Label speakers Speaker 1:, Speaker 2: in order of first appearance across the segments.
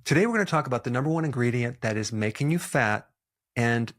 Speaker 1: Today we're going to talk about the number one ingredient that is making you fat, and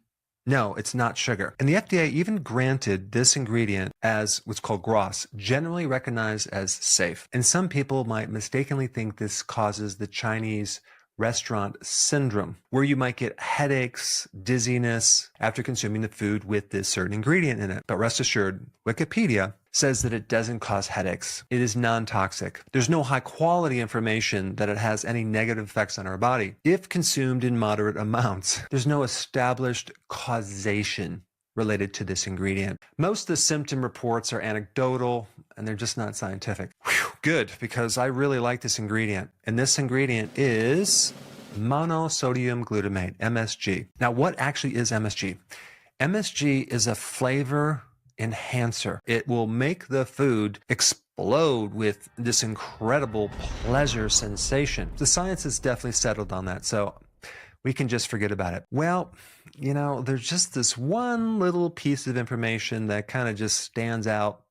Speaker 1: no, it's not sugar. And the FDA even granted this ingredient as what's called GRAS, generally recognized as safe. And some people might mistakenly think this causes the Chinese restaurant syndrome, where you might get headaches, dizziness after consuming the food with this certain ingredient in it. But rest assured, Wikipedia says that it doesn't cause headaches. It is non-toxic. There's no high-quality information that it has any negative effects on our body if consumed in moderate amounts. There's no established causation related to this ingredient. Most of the symptom reports are anecdotal, and they're just not scientific. Whew, good, because I really like this ingredient. And this ingredient is monosodium glutamate, MSG. Now, what actually is MSG? MSG is a flavor enhancer. It will make the food explode with this incredible pleasure sensation. The science has definitely settled on that, so we can just forget about it. Well, you know, there's just this one little piece of information that kind of just stands out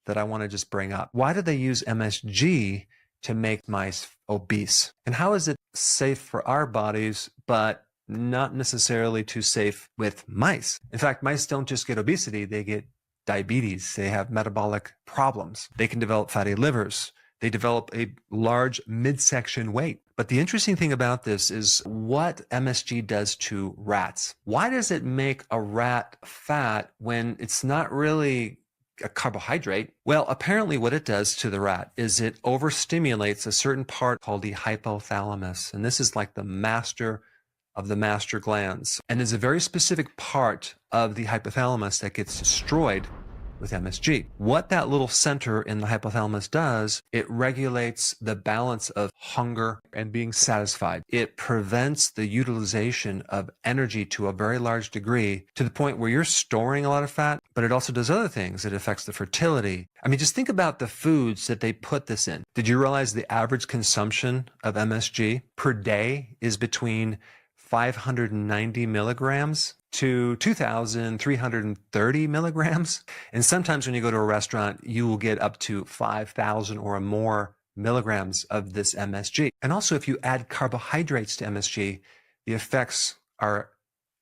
Speaker 1: that I want to just bring up. Why do they use MSG to make mice obese? And how is it safe for our bodies, but not necessarily too safe with mice? In fact, mice don't just get obesity, they get diabetes. They have metabolic problems. They can develop fatty livers. They develop a large midsection weight. But the interesting thing about this is what MSG does to rats. Why does it make a rat fat when it's not really a carbohydrate? Well, apparently what it does to the rat is it overstimulates a certain part called the hypothalamus. And this is like the master of the master glands. And there's a very specific part of the hypothalamus that gets destroyed with MSG. What that little center in the hypothalamus does, it regulates the balance of hunger and being satisfied. It prevents the utilization of energy to a very large degree, to the point where you're storing a lot of fat, but it also does other things. It affects the fertility. I mean, just think about the foods that they put this in. Did you realize the average consumption of MSG per day is between 590 milligrams to 2,330 milligrams. And sometimes when you go to a restaurant, you will get up to 5,000 or more milligrams of this MSG. And also, if you add carbohydrates to MSG, the effects are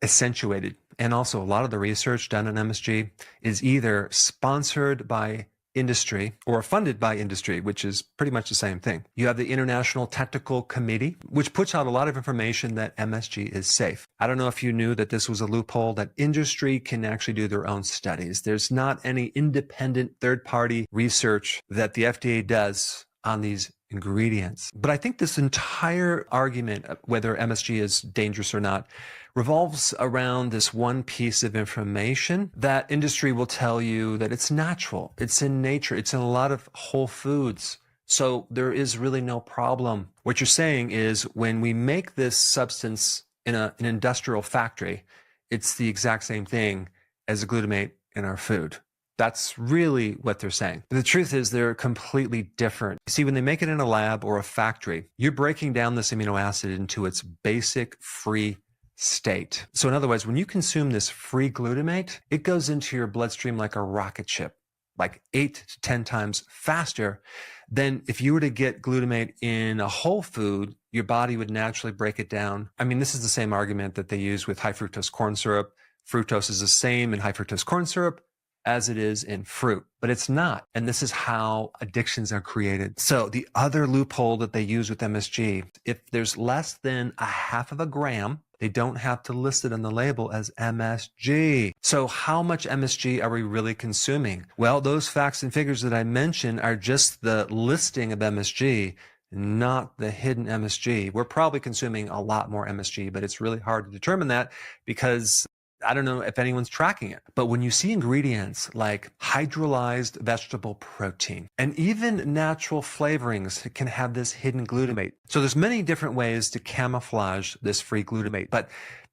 Speaker 1: accentuated. And also, a lot of the research done on MSG is either sponsored by industry or funded by industry, which is pretty much the same thing. You have the International Technical Committee, which puts out a lot of information that MSG is safe. I don't know if you knew that this was a loophole, that industry can actually do their own studies. There's not any independent third-party research that the FDA does on these ingredients. But I think this entire argument, whether MSG is dangerous or not, revolves around this one piece of information that industry will tell you that it's natural, it's in nature, it's in a lot of whole foods. So there is really no problem. What you're saying is when we make this substance in an industrial factory, it's the exact same thing as a glutamate in our food. That's really what they're saying. But the truth is they're completely different. See, when they make it in a lab or a factory, you're breaking down this amino acid into its basic free state. So in other words, when you consume this free glutamate, it goes into your bloodstream like a rocket ship, like 8 to 10 times faster than if you were to get glutamate in a whole food, your body would naturally break it down. I mean, this is the same argument that they use with high fructose corn syrup. Fructose is the same in high fructose corn syrup as it is in fruit, but it's not. And this is how addictions are created. So the other loophole that they use with MSG, if there's less than a half of a gram, they don't have to list it on the label as MSG. So how much MSG are we really consuming? Well, those facts and figures that I mentioned are just the listing of MSG, not the hidden MSG. We're probably consuming a lot more MSG, but it's really hard to determine that because I don't know if anyone's tracking it. But when you see ingredients like hydrolyzed vegetable protein and even natural flavorings can have this hidden glutamate. So there's many different ways to camouflage this free glutamate, but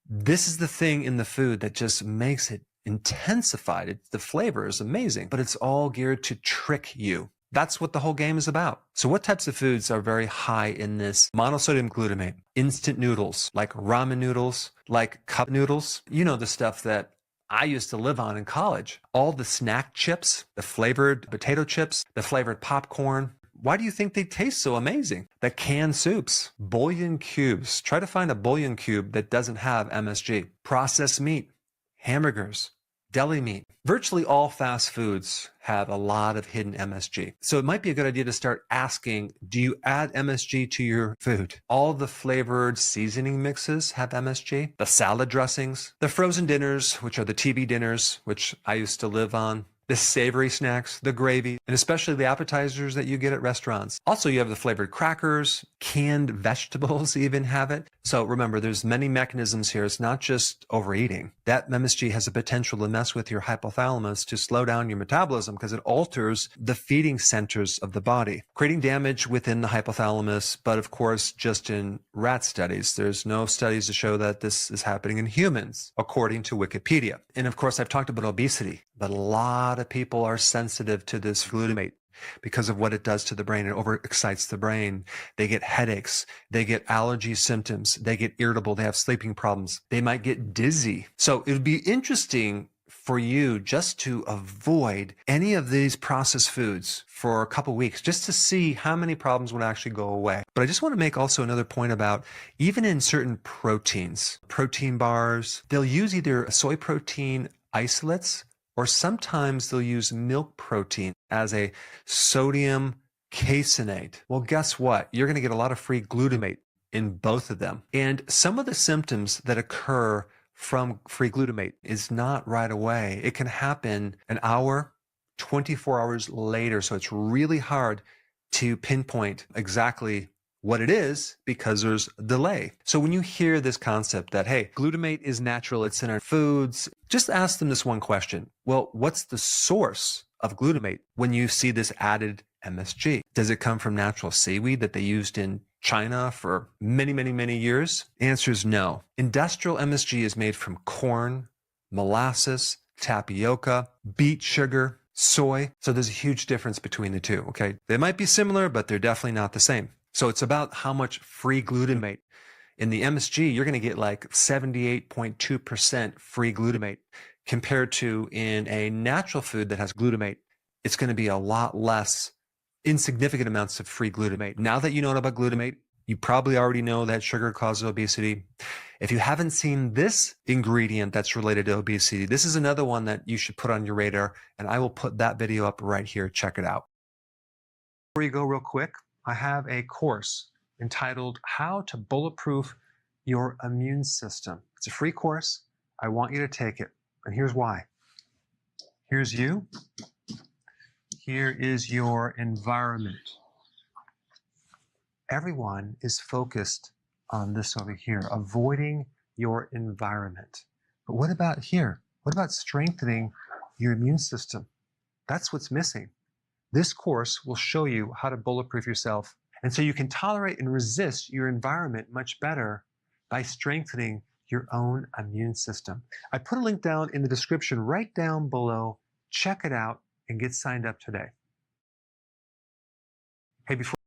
Speaker 1: this is the thing in the food that just makes it intensified. The flavor is amazing, but it's all geared to trick you. That's what the whole game is about. So what types of foods are very high in this monosodium glutamate? Instant noodles, like ramen noodles, like cup noodles. You know, the stuff that I used to live on in college. All the snack chips, the flavored potato chips, the flavored popcorn, Why do you think they taste so amazing? The canned soups, bouillon cubes. Try to find a bouillon cube that doesn't have MSG. Processed meat, hamburgers, deli meat. Virtually all fast foods have a lot of hidden MSG. So it might be a good idea to start asking, do you add MSG to your food? All the flavored seasoning mixes have MSG. The salad dressings, the frozen dinners, which are the TV dinners, which I used to live on. The savory snacks, the gravy, and especially the appetizers that you get at restaurants. Also, you have the flavored crackers, canned vegetables even have it. So remember, there's many mechanisms here. It's not just overeating. That MSG has a potential to mess with your hypothalamus to slow down your metabolism because it alters the feeding centers of the body, creating damage within the hypothalamus, but of course, just in rat studies. There's no studies to show that this is happening in humans, according to Wikipedia. And of course, I've talked about obesity, but a lot of people are sensitive to this glutamate because of what it does to the brain. It overexcites the brain. They get headaches. They get allergy symptoms. They get irritable. They have sleeping problems. They might get dizzy. So it would be interesting for you just to avoid any of these processed foods for a couple weeks, just to see how many problems would actually go away. But I just want to make also another point about even in certain proteins, protein bars, they'll use either soy protein isolates or sometimes they'll use milk protein as a sodium caseinate. Well, guess what? You're going to get a lot of free glutamate in both of them. And some of the symptoms that occur from free glutamate is not right away. It can happen an hour, 24 hours later. So it's really hard to pinpoint exactly what it is because there's a delay. So when you hear this concept that, hey, glutamate is natural, it's in our foods, just ask them this one question. Well, what's the source of glutamate when you see this added MSG? Does it come from natural seaweed that they used in China for many, many, many years? Answer is no. Industrial MSG is made from corn, molasses, tapioca, beet sugar, soy. So there's a huge difference between the two, okay? They might be similar, but they're definitely not the same. So it's about how much free glutamate. In the MSG, you're going to get like 78.2% free glutamate compared to in a natural food that has glutamate, it's going to be a lot less, insignificant amounts of free glutamate. Now that you know about glutamate, you probably already know that sugar causes obesity. If you haven't seen this ingredient that's related to obesity, this is another one that you should put on your radar, and I will put that video up right here. Check it out. Before you go real quick, I have a course entitled How to Bulletproof Your Immune System. It's a free course. I want you to take it. And here's why. Here's you. Here is your environment. Everyone is focused on this over here, avoiding your environment. But what about here? What about strengthening your immune system? That's what's missing. This course will show you how to bulletproof yourself. And so you can tolerate and resist your environment much better by strengthening your own immune system. I put a link down in the description right down below. Check it out and get signed up today. Hey, before